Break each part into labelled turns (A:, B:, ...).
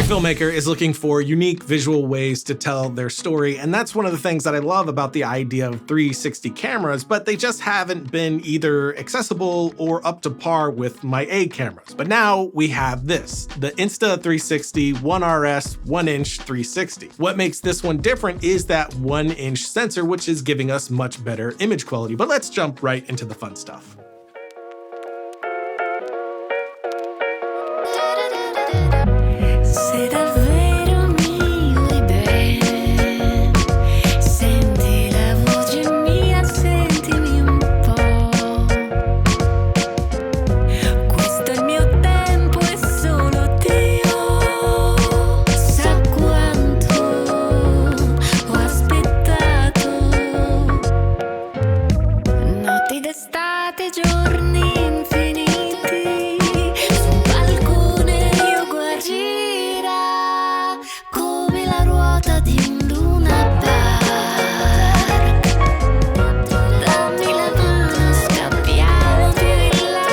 A: filmmaker is looking for unique visual ways to tell their story, and that's one of the things that I love about the idea of 360 cameras, but they just haven't been either accessible or up to par with my A cameras. But now we have this, the Insta360 1RS 1-inch 360. What makes this one different is that 1-inch sensor, which is giving us much better image quality. But let's jump right into the fun stuff.
B: Se davvero mi vuoi bene, senti la voce mia, sentimi un po'. Questo è il mio tempo e solo Dio sa quanto ho aspettato. Notti d'estate, giorni infiniti, su un balcone io gira come la ruota di un Luna Park. Dammi la mano, scappiamo più in là.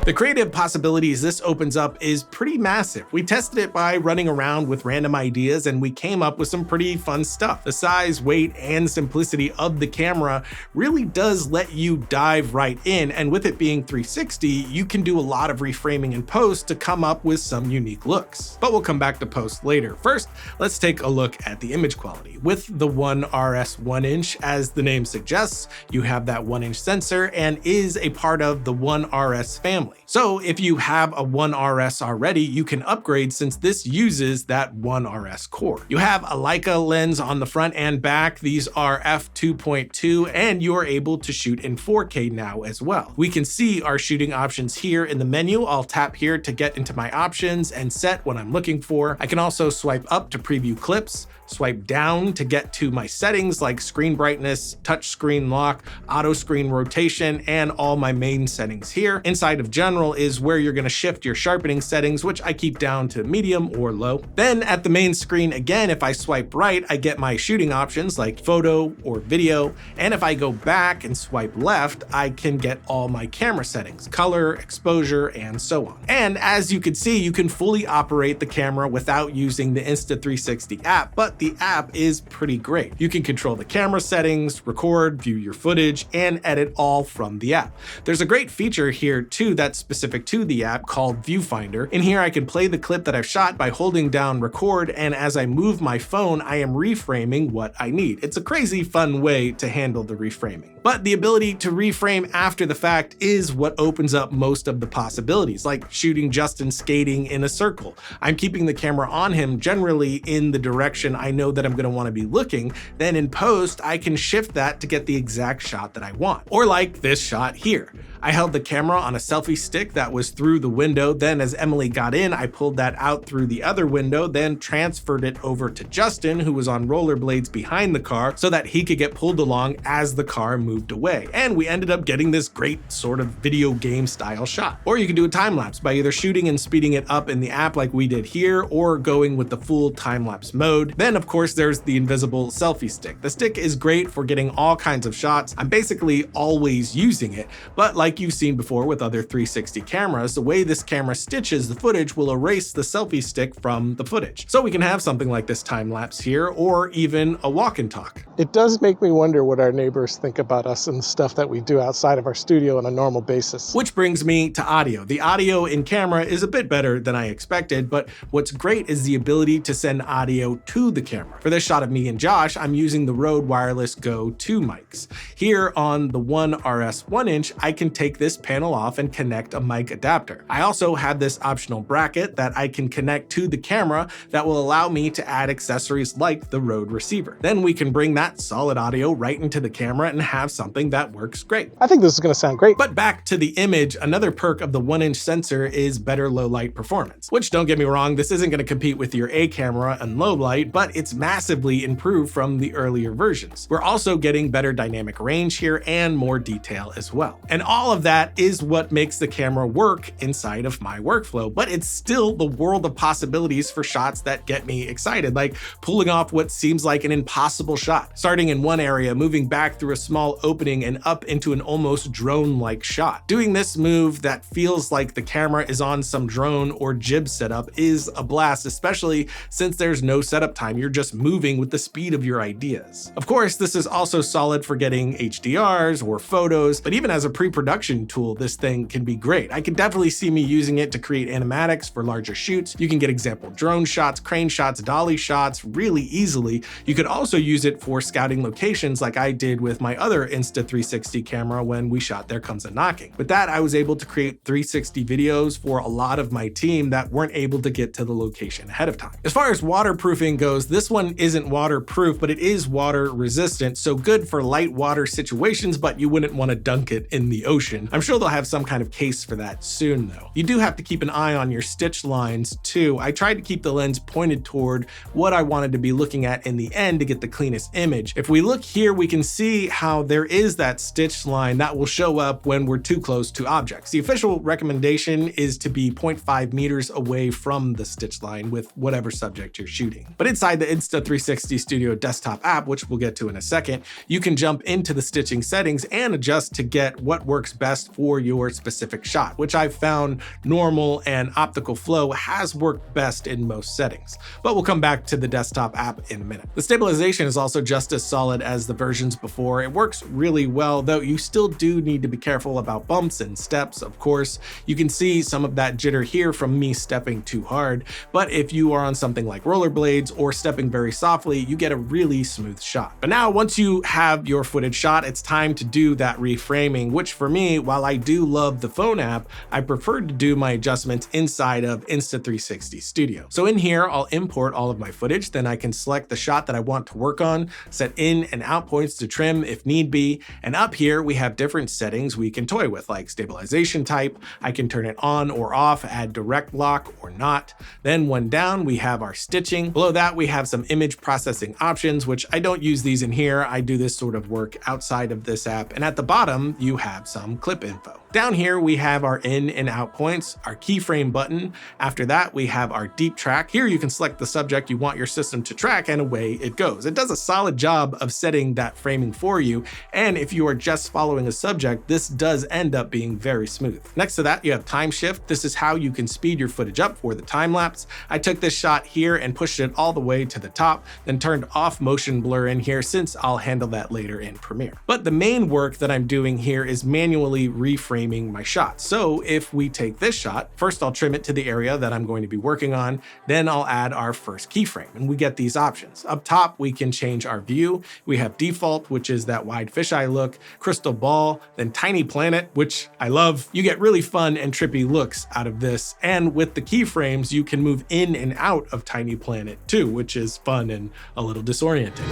A: The creative possibilities this opens up is pretty massive. We tested it by running around with random ideas and we came up with some pretty fun stuff. The size, weight, and simplicity of the camera really does let you dive right in, and with it being 360, you can do a lot of reframing in post to come up with some unique looks. But we'll come back to post later. First, let's take a look at the image quality. With the 1RS 1-inch, as the name suggests, you have that 1-inch sensor and is a part of the 1RS family. So if you have a 1RS already, you can upgrade since this uses that 1RS core. You have a Leica lens on the front and back. These are f2.2 and you're able to shoot in 4K now as well. We can see our shooting options here in the menu. I'll tap here to get into my options and set what I'm looking for. I can also swipe up to preview clips, swipe down to get to my settings like screen brightness, touch screen lock, auto screen rotation, and all my main settings here. Inside of general is where you're going to shift your sharpening settings, which I keep down to medium or low. Then at the main screen again, if I swipe right, I get my shooting options like photo or video. And if I go back and swipe left, I can get all my camera settings, color, exposure, and so on. And as you can see, you can fully operate the camera without using the Insta360 app, but the app is pretty great. You can control the camera settings, record, view your footage, and edit all from the app. There's a great feature here too that's specific to the app called Viewfinder. In here, I can play the clip that I've shot by holding down record, and as I move my phone, I am reframing what I need. It's a crazy fun way to handle the reframing. But the ability to reframe after the fact is what opens up most of the possibilities, like shooting Justin skating in a circle. I'm keeping the camera on him generally in the direction I know that I'm going to want to be looking. Then in post, I can shift that to get the exact shot that I want. Or like this shot here. I held the camera on a selfie stick that was through the window. Then as Emily got in, I pulled that out through the other window, then transferred it over to Justin, who was on rollerblades behind the car, so that he could get pulled along as the car moved away. And we ended up getting this great sort of video game style shot. Or you can do a time lapse by either shooting and speeding it up in the app like we did here, or going with the full time lapse mode. Then of course there's the invisible selfie stick. The stick is great for getting all kinds of shots. I'm basically always using it, but like you've seen before with other 360 cameras, the way this camera stitches the footage will erase the selfie stick from the footage. So we can have something like this time lapse here, or even a walk and talk.
C: It does make me wonder what our neighbors think about us and the stuff that we do outside of our studio on a normal basis.
A: Which brings me to audio. The audio in camera is a bit better than I expected, but what's great is the ability to send audio to the camera. For this shot of me and Josh, I'm using the Rode Wireless Go 2 mics. Here on the 1RS 1-inch, I can take this panel off and connect a mic adapter. I also have this optional bracket that I can connect to the camera that will allow me to add accessories like the Rode receiver. Then we can bring that solid audio right into the camera and have something that works great.
C: I think this is going to sound great.
A: But back to the image, another perk of the 1-inch sensor is better low light performance, which don't get me wrong, this isn't going to compete with your A camera and low light, but it's massively improved from the earlier versions. We're also getting better dynamic range here and more detail as well. And all of that is what makes the camera work inside of my workflow, but it's still the world of possibilities for shots that get me excited, like pulling off what seems like an impossible shot, starting in one area, moving back through a small opening and up into an almost drone-like shot. Doing this move that feels like the camera is on some drone or jib setup is a blast, especially since there's no setup time. You're just moving with the speed of your ideas. Of course, this is also solid for getting HDRs or photos, but even as a pre-production tool, this thing can be great. I can definitely see me using it to create animatics for larger shoots. You can get example drone shots, crane shots, dolly shots really easily. You could also use it for scouting locations like I did with my other Insta360 camera when we shot There Comes a Knocking. With that, I was able to create 360 videos for a lot of my team that weren't able to get to the location ahead of time. As far as waterproofing goes, this one isn't waterproof, but it is water resistant, so good for light water situations, but you wouldn't want to dunk it in the ocean. I'm sure they'll have some kind of case for that soon though. You do have to keep an eye on your stitch lines too. I tried to keep the lens pointed toward what I wanted to be looking at in the end to get the cleanest image. If we look here, we can see how there is that stitch line that will show up when we're too close to objects. The official recommendation is to be 0.5 meters away from the stitch line with whatever subject you're shooting. But inside the Insta360 Studio desktop app, which we'll get to in a second, you can jump into the stitching settings and adjust to get what works best for your specific shot, which I've found normal and optical flow has worked best in most settings. But we'll come back to the desktop app in a minute. The stabilization is also just as solid as the versions before. It works really well, though you still do need to be careful about bumps and steps, of course. You can see some of that jitter here from me stepping too hard, but if you are on something like rollerblades or stepping very softly, you get a really smooth shot. But now, once you have your footage shot, it's time to do that reframing, which for me, while I do love the phone app, I prefer to do my adjustments inside of Insta360 Studio. So in here, I'll import all of my footage, then I can select the shot that I want to work on, set in and out points to trim if need be, and up here we have different settings we can toy with, like stabilization type. I can turn it on or off, add direct lock or not. Then one down, we have our stitching. Below that, we have some image processing options, which I don't use these in here. I do this sort of work outside of this app. And at the bottom, you have some clip info. Down here, we have our in and out points, our keyframe button. After that, we have our deep track. Here you can select the subject you want your system to track and away it goes. It does a solid job of setting that framing for you. And if you are just following a subject, this does end up being very smooth. Next to that, you have time shift. This is how you can speed your footage up for the time lapse. I took this shot here and pushed it all the way to the top, then turned off motion blur in here since I'll handle that later in Premiere. But the main work that I'm doing here is manually reframing my shot. So if we take this shot, first I'll trim it to the area that I'm going to be working on, then I'll add our first keyframe, and we get these options. Up top, we can change our view. We have default, which is that wide fisheye look, crystal ball, then tiny planet, which I love. You get really fun and trippy looks out of this. And with the keyframes, you can move in and out of tiny planet too, which is fun and a little disorienting.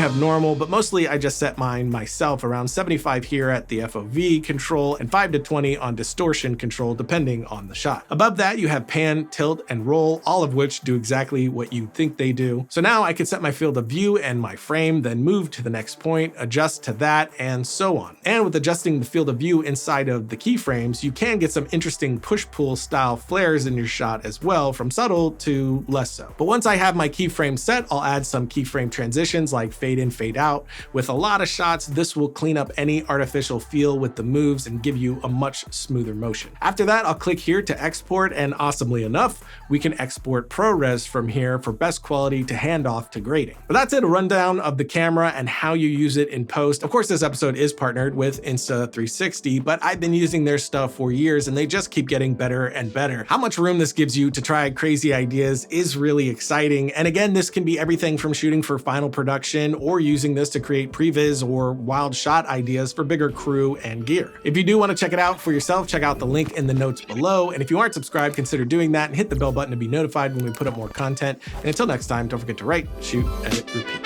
A: Have normal, but mostly I just set mine myself around 75 here at the FOV control and 5 to 20 on distortion control depending on the shot. Above that, you have pan, tilt, and roll, all of which do exactly what you think they do. So now I can set my field of view and my frame, then move to the next point, adjust to that, and so on. And with adjusting the field of view inside of the keyframes, you can get some interesting push-pull style flares in your shot as well, from subtle to less so. But once I have my keyframe set, I'll add some keyframe transitions like fade in, fade out. With a lot of shots, this will clean up any artificial feel with the moves and give you a much smoother motion. After that, I'll click here to export, and awesomely enough, we can export ProRes from here for best quality to hand off to grading. But that's it, a rundown of the camera and how you use it in post. Of course, this episode is partnered with Insta360, but I've been using their stuff for years and they just keep getting better and better. How much room this gives you to try crazy ideas is really exciting. And again, this can be everything from shooting for final production or using this to create previs or wild shot ideas for bigger crew and gear. If you do want to check it out for yourself, check out the link in the notes below. And if you aren't subscribed, consider doing that and hit the bell button to be notified when we put up more content. And until next time, don't forget to write, shoot, edit, repeat.